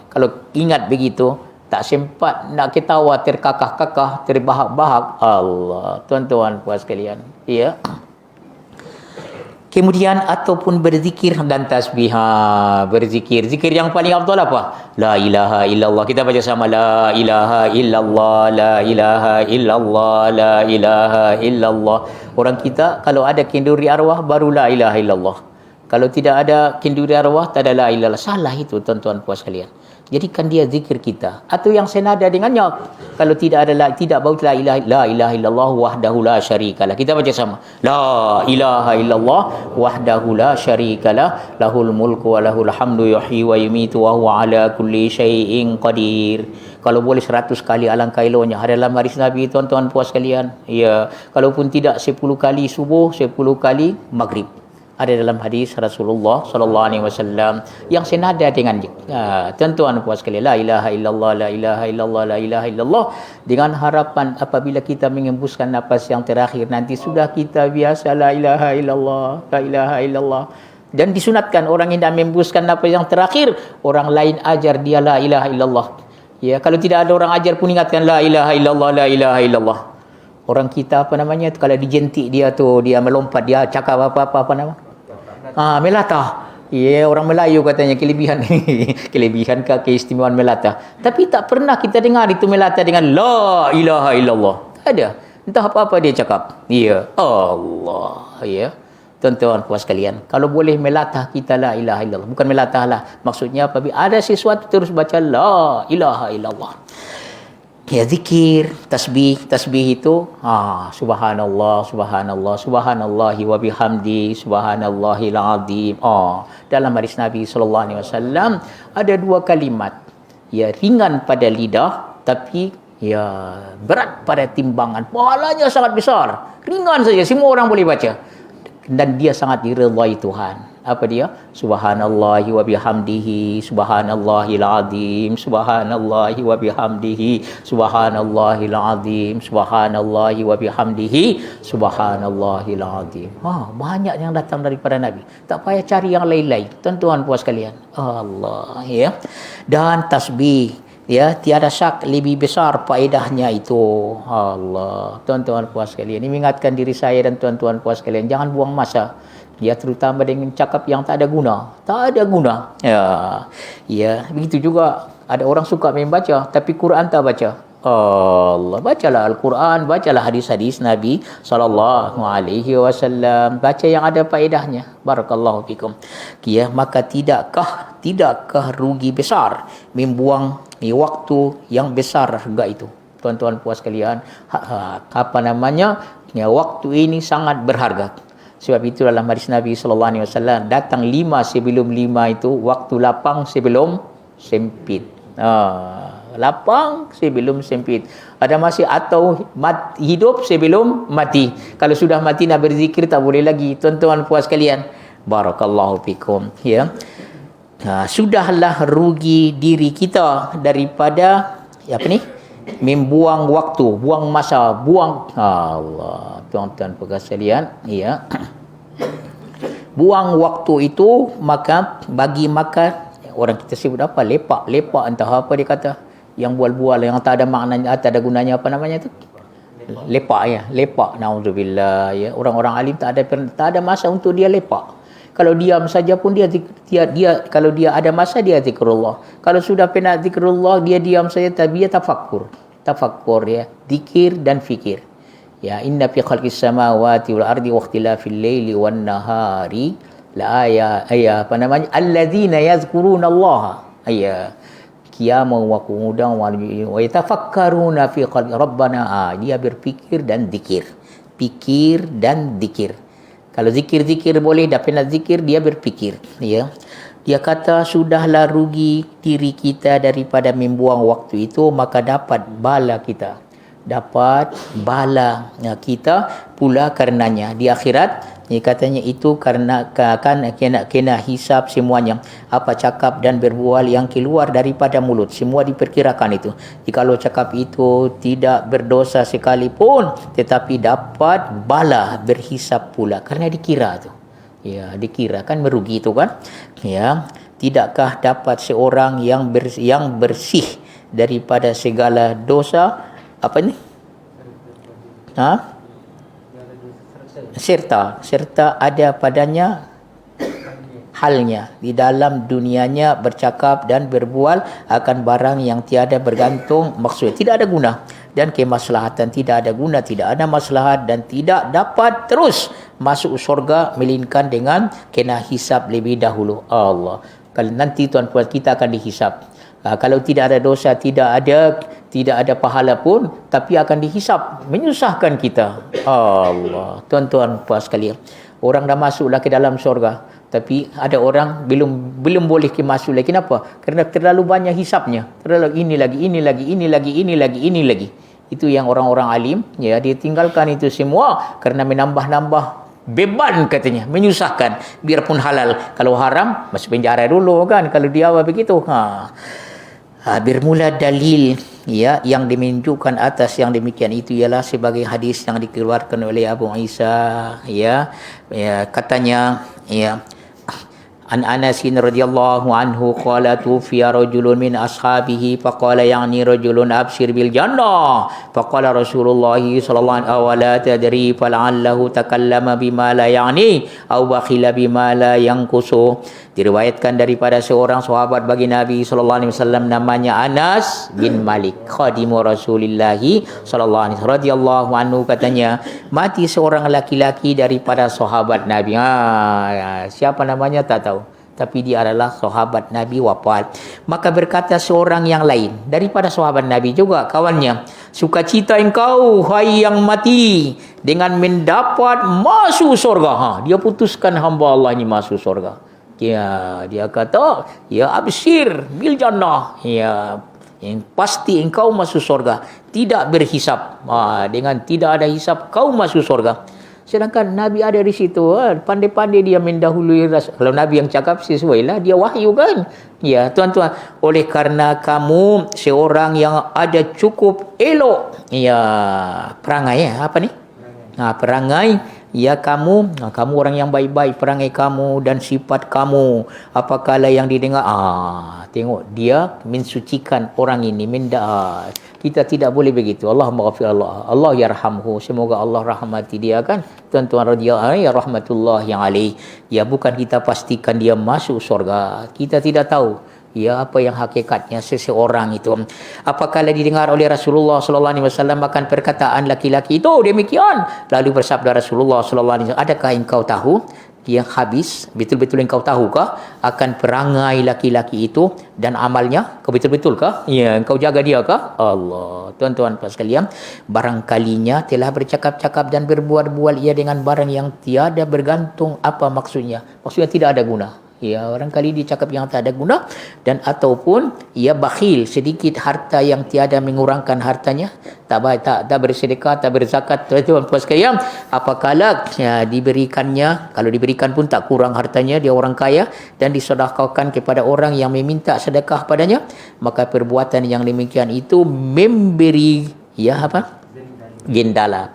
Kalau ingat begitu, tak sempat nak ketawa, terkakah-kakah, terbahak-bahak. Allah, tuan-tuan puas sekalian. Kemudian ataupun berzikir dan tasbih. Berzikir. Zikir yang paling afdal apa? La ilaha illallah. Kita baca sama, la ilaha illallah, la ilaha illallah, la ilaha illallah. Orang kita kalau ada kenduri arwah baru la ilaha illallah. Kalau tidak ada kenduri arwah, tak ada la ilaha illallah. Salah itu, tuan-tuan puas sekalian. Jadikan dia zikir kita, atau yang senada dengannya. Kalau tidak bau la ilaha illallah wahdahu la syarikalah. Kita baca sama, la ilaha illallah wahdahu la syarikalah, lahul mulku wa lahul hamdu yuhyi wa yumitu wa huwa ala kulli syai'in qadir. Kalau boleh 100 kali alangkah eloknya. Ada dalam hadis Nabi, tuan-tuan puas sekalian. Kalaupun tidak 10 kali subuh, 10 kali maghrib. Ada dalam hadis Rasulullah sallallahu alaihi wasallam yang senada dengan tuan-tuan puas sekalian, la ilaha illallah, la ilaha illallah, la ilaha illallah, dengan harapan apabila kita mengembuskan nafas yang terakhir nanti sudah kita biasa la ilaha illallah, la ilaha illallah. Dan disunatkan orang yang dah mengembuskan nafas yang terakhir, orang lain ajar dia la ilaha illallah. Kalau tidak ada orang ajar pun ingatkan la ilaha illallah, la ilaha illallah. Orang kita kalau dijentik dia tu, dia melompat, dia cakap apa nama? Melata. Orang Melayu katanya kelebihan. Kelebihan ke keistimewaan melata. Tapi tak pernah kita dengar itu melata dengan la ilaha illallah. Tak ada. Entah apa-apa dia cakap. Allah. Tuan-tuan puas sekalian, kalau boleh melatah kita la ilaha illallah. Bukan melatah lah. Maksudnya apabila ada sesuatu terus baca la ilaha illallah. Zikir, tasbih itu subhanallah, subhanallah, subhanallahi wa bihamdi, subhanallahil azim. Dalam hadis Nabi sallallahu alaihi wasallam ada 2 kalimat ringan pada lidah tapi Ya, berat pada timbangan. Pahalanya sangat besar. Ringan saja, semua orang boleh baca. Dan dia sangat diridhai Tuhan. Apa dia? Subhanallahi wa bihamdihi, subhanallahil azim, subhanallahi wa bihamdihi, subhanallahil azim, subhanallahi wa bihamdihi, subhanallahil azim. Banyak yang datang daripada Nabi. Tak payah cari yang lain-lain. Tuan-tuan puas sekalian. Allah, ya. Dan tasbih, ya, tiada syak lebih besar faedahnya itu. Allah, tuan-tuan puas sekalian. Ini mengingatkan diri saya dan tuan-tuan puas sekalian, jangan buang masa. Ya, terutama dengan cakap yang tak ada guna. Tak ada guna. Ya, begitu juga ada orang suka membaca tapi Quran tak baca. Allah, bacalah Al-Quran, bacalah hadis-hadis Nabi sallallahu alaihi wasallam, baca yang ada faedahnya. Barakallahu fikum. Ya, maka tidakkah rugi besar membuang waktu yang besar harga itu. Tuan-tuan puas sekalian, ya, waktu ini sangat berharga. Sebab itu dalam hadis Nabi sallallahu alaihi wasallam, datang 5 sebelum 5 itu waktu lapang sebelum sempit. Lapang sebelum sempit. Ada masih atau hidup sebelum mati. Kalau sudah mati nak berzikir tak boleh lagi. Tuan-tuan puas sekalian, barakallahu fikum, ya. Sudahlah rugi diri kita daripada membuang waktu, buang masa, Allah, tuan-tuan puas sekalian, ya. Buang waktu itu maka bagi makan, orang kita sebut apa, lepak entah apa dia kata, yang bual-bual yang tak ada maknanya, tak ada gunanya, apa namanya tu, lepak, naudzubillah, ya. Orang-orang alim tak ada masa untuk dia lepak. Kalau diam saja pun dia kalau dia ada masa dia zikrullah. Kalau sudah penat zikrullah, dia diam saja, tapi dia tafakkur, ya, zikir dan fikir. Ya, inna fi khalqis samawati wal ardi wa ikhtilafil laili wan nahari la alladzina yazkurunallaha qiyaman wa qu'udan wa yatafakkaruna fi khalqi rabbana. Dia berfikir dan zikir. Fikir dan zikir. Kalau zikir boleh, dah penat zikir, dia berfikir, ya. Dia kata sudahlah rugi diri kita daripada membuang waktu itu, maka dapat bala kita pula karenanya di akhirat. Katanya itu karena kena hisab semuanya, apa cakap dan berbual yang keluar daripada mulut, semua diperkirakan itu. Jikalau cakap itu tidak berdosa sekalipun, tetapi dapat bala berhisab pula, karena dikira tu. Ya, dikira kan merugi itu kan. Ya, tidakkah dapat seorang yang bersih daripada segala dosa, serta ada padanya halnya di dalam dunianya bercakap dan berbual akan barang yang tiada bergantung, maksudnya tidak ada guna dan kemaslahatan, tidak ada guna, tidak ada maslahat dan tidak dapat terus masuk surga melainkan dengan kena hisab lebih dahulu. Allah, kalau nanti tuan-tuan kita akan dihisab. Kalau tidak ada dosa, tidak ada pahala pun, tapi akan dihisap, menyusahkan kita. Allah, tuan-tuan puas sekalian, orang dah masuklah ke dalam syurga, tapi ada orang belum boleh masuk lagi. Kenapa? Kerana terlalu banyak hisapnya, terlalu ini lagi. Itu yang orang-orang alim, ya, dia tinggalkan itu semua kerana menambah beban, katanya, menyusahkan. Biarpun halal, kalau haram masuk penjara dulu kan, kalau dia begitu. Bermula dalil, ya, yang dimenunjukkan atas yang demikian itu ialah sebagai hadis yang dikeluarkan oleh Abu Isa, ya, katanya, ya, An Anas radhiyallahu anhu qala tufiya rajulun min ashabihi faqala ya'ni rajulun abshir bil jannah faqala Rasulullah sallallahu alaihi wasallam tadri fal'allahu takallama bima la ya'ni aw bakhila bima la yanqusu. Diriwayatkan daripada seorang sahabat bagi Nabi sallallahu alaihi wasallam, namanya Anas bin Malik, khadimu Rasulillah sallallahu alaihi wasallam, radhiyallahu anhu, katanya mati seorang laki-laki daripada sahabat Nabi. Siapa namanya tak tahu, tapi dia adalah sahabat Nabi wafat. Maka berkata seorang yang lain daripada sahabat Nabi juga, kawannya, sukacita engkau hai yang mati dengan mendapat masuk surga. Dia putuskan hamba Allah ini masuk surga. Ya, dia kata, ya absyir bil jannah, ya, yang pasti engkau masuk surga, tidak berhisab. Dengan tidak ada hisab kau masuk surga. Sedangkan Nabi ada di situ, pandai-pandai dia mendahului Rasul. Kalau Nabi yang cakap sesuailah, dia wahyu kan. Ya, tuan-tuan, oleh karena kamu seorang yang ada cukup elok perangai apa ni? Perangai kamu orang yang baik-baik, perangai kamu dan sifat kamu. Apakala yang didengar, tengok dia mensucikan orang ini, kita tidak boleh begitu. Allah maghfir Allah yarhamhu, semoga Allah rahmati dia kan. Tuan-tuan radhiyallahu ya rahmatullah yang alaih. Ya, bukan kita pastikan dia masuk surga. Kita tidak tahu apa yang hakikatnya seseorang itu. Apakala didengar oleh Rasulullah sallallahu alaihi wasallam akan perkataan laki-laki itu demikian, lalu bersabda Rasulullah sallallahu alaihi wasallam, adakah engkau tahu yang habis, betul-betul engkau tahukah akan perangai laki-laki itu dan amalnya? Kau betul-betulkah? Ya, engkau jaga dia kah? Allah. Tuan-tuan pas sekalian, barangkalinya telah bercakap-cakap dan berbuat-buat ia dengan barang yang tiada bergantung. Apa maksudnya? Maksudnya tidak ada guna. Ya, barangkali dia cakap yang tak ada guna, dan ataupun ia bakhil, sedikit harta yang tiada mengurangkan hartanya, tak bersedekah, tak berzakat. Tuan-tuan puas sekalian, apakala diberikannya, kalau diberikan pun tak kurang hartanya, dia orang kaya, dan disedekahkan kepada orang yang meminta sedekah padanya, maka perbuatan yang demikian itu memberi gendala,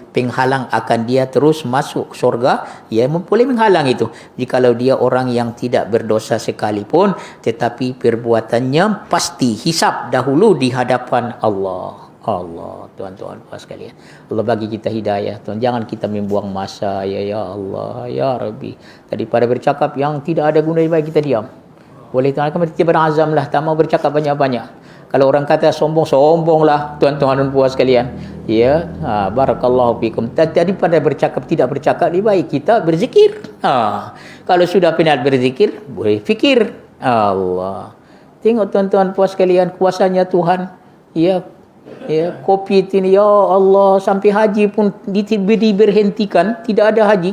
penghalang akan dia terus masuk surga. Boleh menghalang itu jikalau dia orang yang tidak berdosa sekalipun, tetapi perbuatannya pasti hisab dahulu di hadapan Allah. Tuan-tuan puas sekalian, Allah bagi kita hidayah. Tuan, jangan kita membuang masa ya Allah ya Rabbi, daripada bercakap yang tidak ada guna, baik kita diam. Boleh tuan, kita berazamlah tak mau bercakap banyak-banyak. Kalau orang kata sombonglah tuan-tuan dan puas sekalian. Barakallahu fikum. Daripada bercakap tidak bercakap, lebih baik kita berzikir. Kalau sudah penat berzikir, boleh fikir. Allah. Tengok tuan-tuan puas sekalian, kuasanya Tuhan. Covid ini ya Allah, sampai haji pun diberhentikan, tidak ada haji.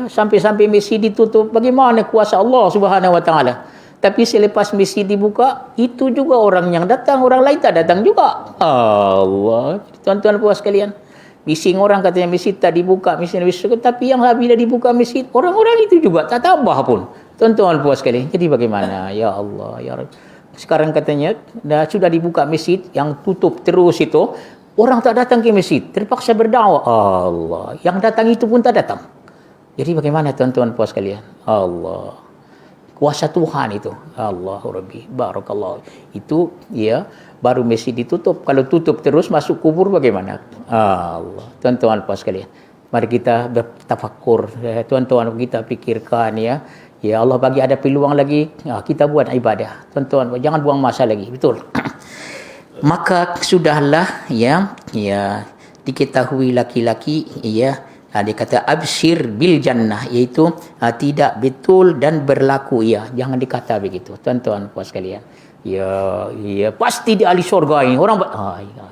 Sampai masjid ditutup. Bagaimana kuasa Allah Subhanahu wa taala? Tapi selepas masjid dibuka, itu juga orang yang datang, orang lain tak datang juga. Allah. Tuan-tuan puas sekalian, bising orang katanya masjid tak dibuka, tapi yang bila dibuka masjid, orang-orang itu juga tak tambah pun. Tuan-tuan puas sekalian. Jadi bagaimana? Ya Allah, ya Rabbi. Sekarang katanya sudah dibuka masjid, yang tutup terus itu, orang tak datang ke masjid, terpaksa berdakwah. Allah. Yang datang itu pun tak datang. Jadi bagaimana tuan-tuan puas sekalian? Allah. Kuasa Tuhan itu. Allahu Rabbi. Barakallah. Itu baru masjid ditutup. Kalau tutup terus masuk kubur bagaimana? Allah. Tuan-tuan puas sekalian, mari kita bertafakkur. Tuan-tuan kita fikirkan ya Allah bagi ada peluang lagi, kita buat ibadah. Tuan-tuan jangan buang masa lagi. Betul. Maka sudahlah diketahui laki-laki dia kata absyir bil jannah, iaitu tidak betul dan berlaku jangan dikata begitu. Tuan-tuan puas sekalian, pasti di ahli syurga ini orang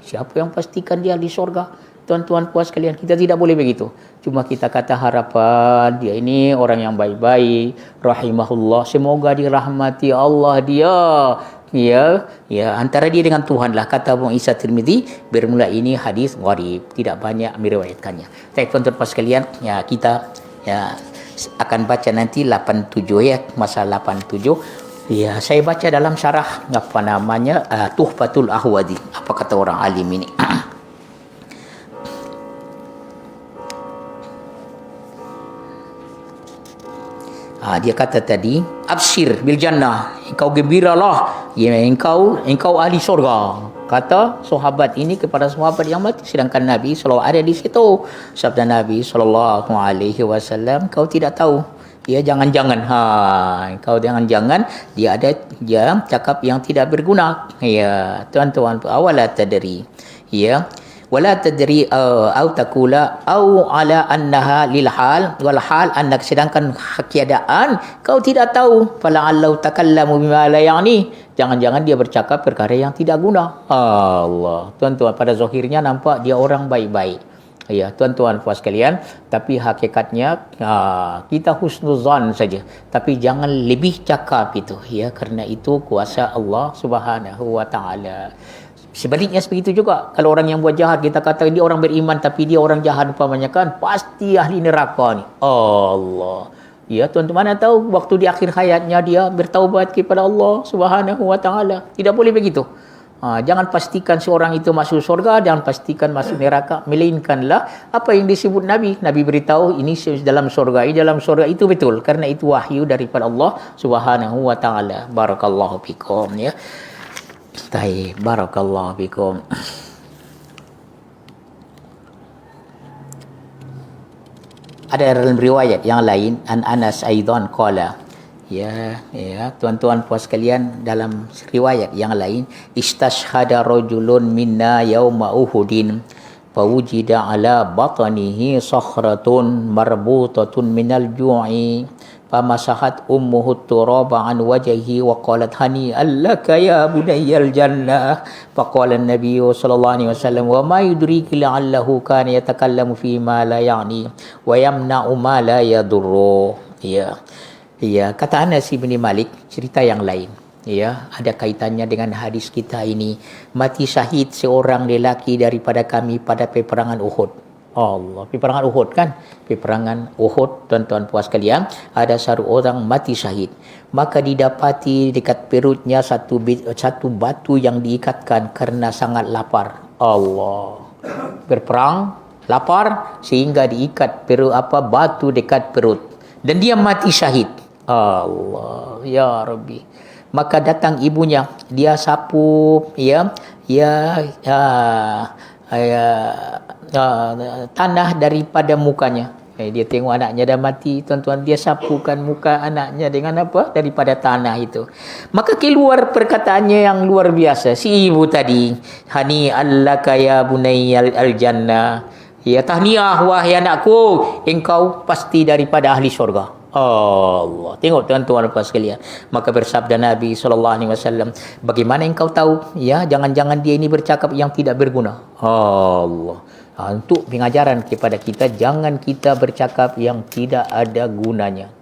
siapa yang pastikan dia ahli syurga? Tuan-tuan puas sekalian, kita tidak boleh begitu. Cuma kita kata harapan dia ini orang yang baik-baik, rahimahullah, semoga dirahmati Allah dia. Antara dia dengan Tuhan lah, kata Abu Isa Tirmizi. Bermula ini hadis gharib, tidak banyak meriwayatkannya. Tapi tuan-tuan puas sekalian, kita akan baca nanti 87 masalah 87. Saya baca dalam syarah Tuhfatul Ahwadi. Apa kata orang alim ini? Dia kata tadi, absyir bil jannah, engkau gembiralah, engkau ahli surga. Kata sahabat ini kepada sahabat yang mati, sedangkan Nabi SAW ada di situ. Sabda Nabi SAW, kau tidak tahu. Jangan-jangan kau jangan-jangan dia cakap yang tidak berguna. Tuan-tuan, awala tadri wala tadri au takula au ala annaha lil hal wal hal annak, sedangkan keadaan kau tidak tahu. Fala'allahu takallamu bima la ya'ni, jangan-jangan dia bercakap perkara yang tidak guna. Allah. Tuan-tuan, pada zahirnya nampak dia orang baik-baik. Ya, tuan-tuan puas sekalian, tapi hakikatnya kita husnuzan saja, tapi jangan lebih cakap itu, ya, kerana itu kuasa Allah Subhanahu wa taala. Sebaliknya begitu juga, kalau orang yang buat jahat kita kata dia orang beriman tapi dia orang jahat umpamanya kan, pasti ahli neraka ni. Allah. Ya, tuan-tuan mana tahu waktu di akhir hayatnya dia bertaubat kepada Allah Subhanahu wa taala. Tidak boleh begitu. Jangan pastikan seorang itu masuk surga, jangan pastikan masuk neraka, melainkanlah apa yang disebut Nabi. Nabi beritahu ini dalam surga, ini dalam surga, itu betul kerana itu wahyu daripada Allah Subhanahu wa taala. Barakallahu fikum, ya. Baik, barakallahu fikum. Ada dalam riwayat yang lain, an Anas aidan qala, ya, tuan-tuan puas sekalian, dalam riwayat yang lain, istashhada rajulun minna yauma uhudin fawujida ala batnihi sakhratun marbutatun minal ju'i famasahat ummuhu turaba an wajhihi wa qalat hani allaka ya bunayyal jannah faqala an-nabiy sallallahu alaihi wasallam wa ma yudriki la'allahu kana yatakallamu fi ma la ya'ni wa yamna'u ma la yadurru. Ya, kata Anas bin Malik, cerita yang lain, ya, ada kaitannya dengan hadis kita ini. Mati syahid seorang lelaki daripada kami pada peperangan Uhud. Allah, peperangan Uhud kan? Peperangan Uhud, tuan-tuan puas sekalian, ada satu orang mati syahid. Maka didapati dekat perutnya satu batu yang diikatkan kerana sangat lapar. Allah. Berperang, lapar sehingga diikat batu dekat perut. Dan dia mati syahid. Allah, ya Rabbi. Maka datang ibunya, dia sapu, tanah daripada mukanya. Dia tengok anaknya dah mati, tuan-tuan, dia sapukan muka anaknya dengan apa? Daripada tanah itu. Maka keluar perkataannya yang luar biasa. Si ibu tadi, hani allaka ya bunayyal al-jannah. Ya, tahniah wahai anakku, engkau pasti daripada ahli syurga. Allah. Tengok tuan-tuan dan puan sekalian. Maka bersabda Nabi SAW, bagaimana engkau tahu? Ya, jangan-jangan dia ini bercakap yang tidak berguna. Allah. Untuk pengajaran kepada kita, jangan kita bercakap yang tidak ada gunanya.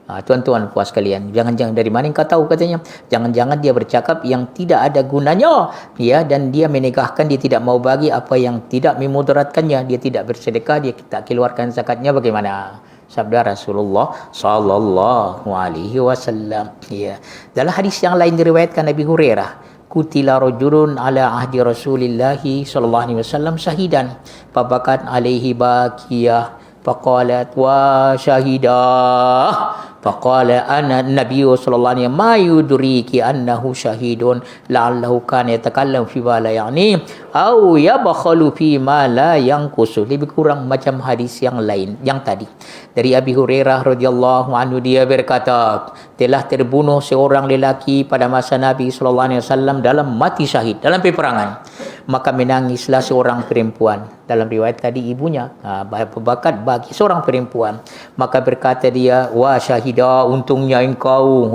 Tuan-tuan puas sekalian, jangan-jangan dari mana engkau tahu katanya? Jangan-jangan dia bercakap yang tidak ada gunanya, ya, dan dia menegahkan, dia tidak mau bagi apa yang tidak memudaratkannya, dia tidak bersedekah, dia tak keluarkan zakatnya, bagaimana? Sabda Rasulullah sallallahu alaihi wasallam. Ya. Dalam hadis yang lain diriwayatkan Nabi Hurairah, kutila rajulun ala ahdi Rasulillah sallallahu alaihi wasallam syahidan fabakat alaihi baqiyah faqalat wa syahidah faqala ana nabiyyu sallallahu alaihi wasallam ma yudriki annahu syahidun la'allahu kana yatakallam fi ma la ya'ni au yabkhalu fi ma la yanqusu. Lebih kurang macam hadis yang lain yang tadi. Dari Abi Hurairah radhiyallahu anhu, dia berkata, telah terbunuh seorang lelaki pada masa Nabi sallallahu alaihi wasallam dalam mati syahid dalam peperangan. Maka menangislah seorang perempuan. Dalam riwayat tadi ibunya berbakat bagi seorang perempuan. Maka berkata dia, wa syahidah, untungnya engkau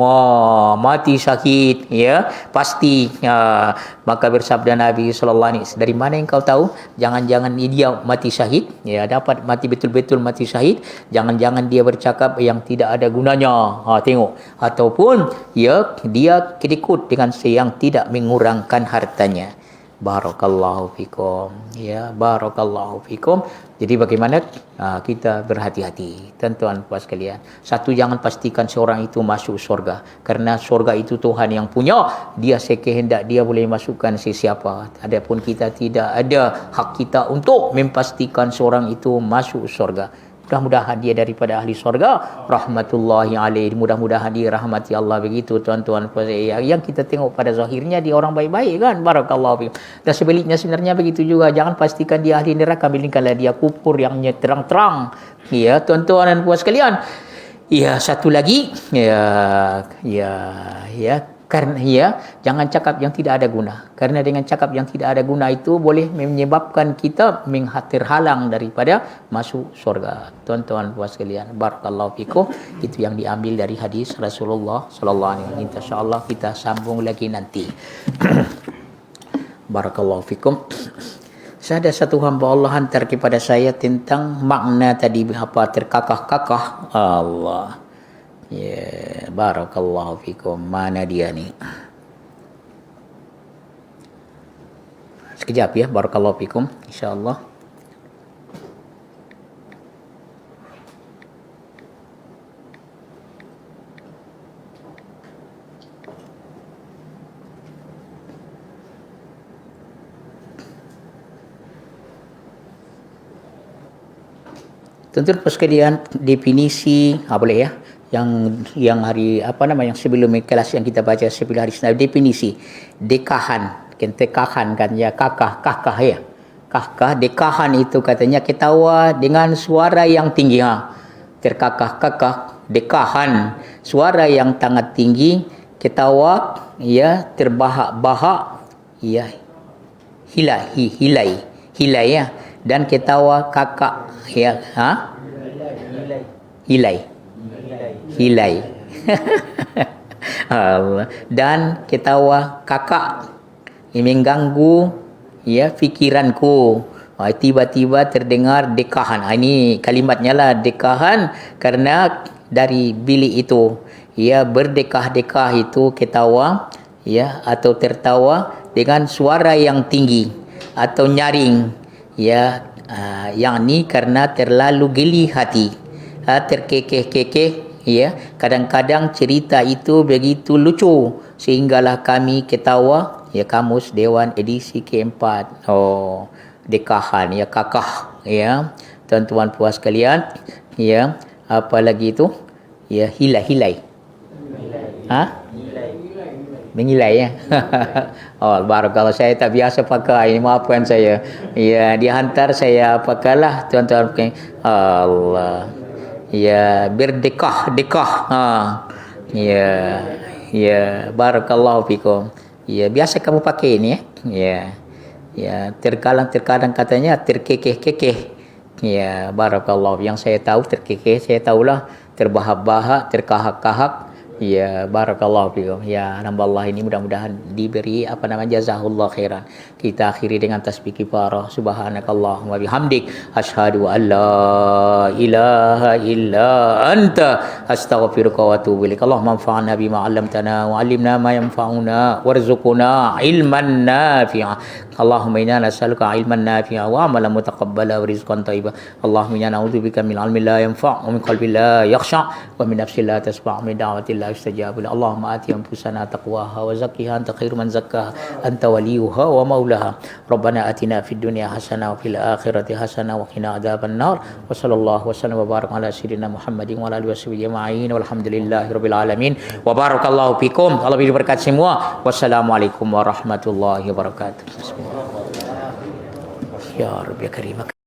mati syahid, ya, pasti. Maka bersabda Nabi sallallahu alaihi wasallam, dari mana engkau tahu? Jangan-jangan dia mati syahid, ya, dapat mati betul-betul mati syahid, jangan-jangan dia bercakap yang tidak ada gunanya. Tengok, ataupun ya, dia kedekut dengan yang tidak mengurangkan hartanya. Barakallahu fikum, ya, barakallahu fikum. Jadi bagaimana kita berhati-hati, tuan-tuan puas sekalian. Satu, jangan pastikan seorang itu masuk surga, kerana surga itu Tuhan yang punya, dia sekehendak dia boleh masukkan sesiapa. Adapun kita tidak ada hak kita untuk memastikan seorang itu masuk surga. Mudah-mudahan dia daripada ahli surga, rahmatullahi alaihi. Mudah-mudahan dia rahmati Allah. Begitu tuan-tuan. Yang kita tengok pada zahirnya dia orang baik-baik kan, barakallahu fiik. Dan sebaliknya sebenarnya begitu juga. Jangan pastikan dia ahli neraka, melainkanlah dia kufur yang terang-terang. Ya, tuan-tuan dan puan sekalian. Ya, satu lagi, karena jangan cakap yang tidak ada guna. Kerana dengan cakap yang tidak ada guna itu boleh menyebabkan kita terhalang daripada masuk surga. Tuan-tuan puan sekalian, barakallahu fikum. Itu yang diambil dari hadis Rasulullah sallallahu alaihi wasallam. Insyaallah kita sambung lagi nanti. Barakallahu fikum. Ada satu hamba Allah hantar kepada saya tentang makna tadi apa terkakah-kakah Allah. Ya, barakallahu fikum. Mana dia ni? Sekejap ya, barakallahu fikum, insya-Allah. Tentu sekalian definisi boleh ya yang hari apa nama yang sebelum kelas yang kita baca sebelum hari Senin, definisi dekahan kan ya kakah ya dekahan itu katanya ketawa dengan suara yang tinggi terkakah dekahan suara yang sangat tinggi ketawa ya terbahak-bahak ya hilai ya dan ketawa kakak ya hilai Allah. Dan ketawa kakak yang mengganggu ya fikiranku. Tiba-tiba terdengar dekahan. Ini kalimatnya lah dekahan karena dari bilik itu ya berdekah-dekah itu ketawa ya atau tertawa dengan suara yang tinggi atau nyaring ya yang ni karena terlalu geli hati terkekeh-kekeh ya kadang-kadang cerita itu begitu lucu sehinggalah kami ketawa ya Kamus Dewan edisi keempat dekahan ya kakah ya tuan-tuan puas sekalian ya apa lagi itu ya hilai mengilai ya. Barakallah, saya tak biasa pakai, maafkan saya. Ya, dihantar saya pakailah tuan-tuan. Allah. Ya, berdekah. Ya, barakallahu fikum. Ya, biasa kamu pakai ini ya. Ya, terkadang katanya terkekeh-kekeh. Ya, barakallah. Yang saya tahu terkekeh, saya tahulah terbahak-bahak, terkahak-kahak. Ya, barakallahu fikum. Ya, hamba Allah ini mudah-mudahan diberi jazahullah khairan. Kita akhiri dengan tasbih kifarah. Subhanakallahumma bihamdik asyhadu an la ilaha illa anta astaghfiruka wa atubu ilaik. Allahumma anfa'na bima 'allamtana wa 'allimna ma yanfa'una warzuqna ilman nafi'a. Allahumma inna nas'aluka ilman nafi'a wa 'amalan mutaqabbala wa rizqan thayyiba. Allahumma inna na'udzubika min 'ilmin la yanfa' wa min qalbin la yakhsha' wa min nafsin la tasma' min da'watin la yustajabu. Allahumma ati anfusana taqwaha wa zakkiha anta khairu man zakkaha anta waliyuha wa maulaha. Rabbana atina fid dunya hasanah wa fil akhirati hasanah wa qina adzaban nar. Wa sallallahu wasallam wa baraka ala sayyidina Muhammadin wa ala alihi washabihi ajma'in walhamdulillahirabbil alamin. Wa barakallahu fikum. Allah beri berkat semua. Wassalamualaikum warahmatullahi wabarakatuh. Ya Rabbi ya Karim.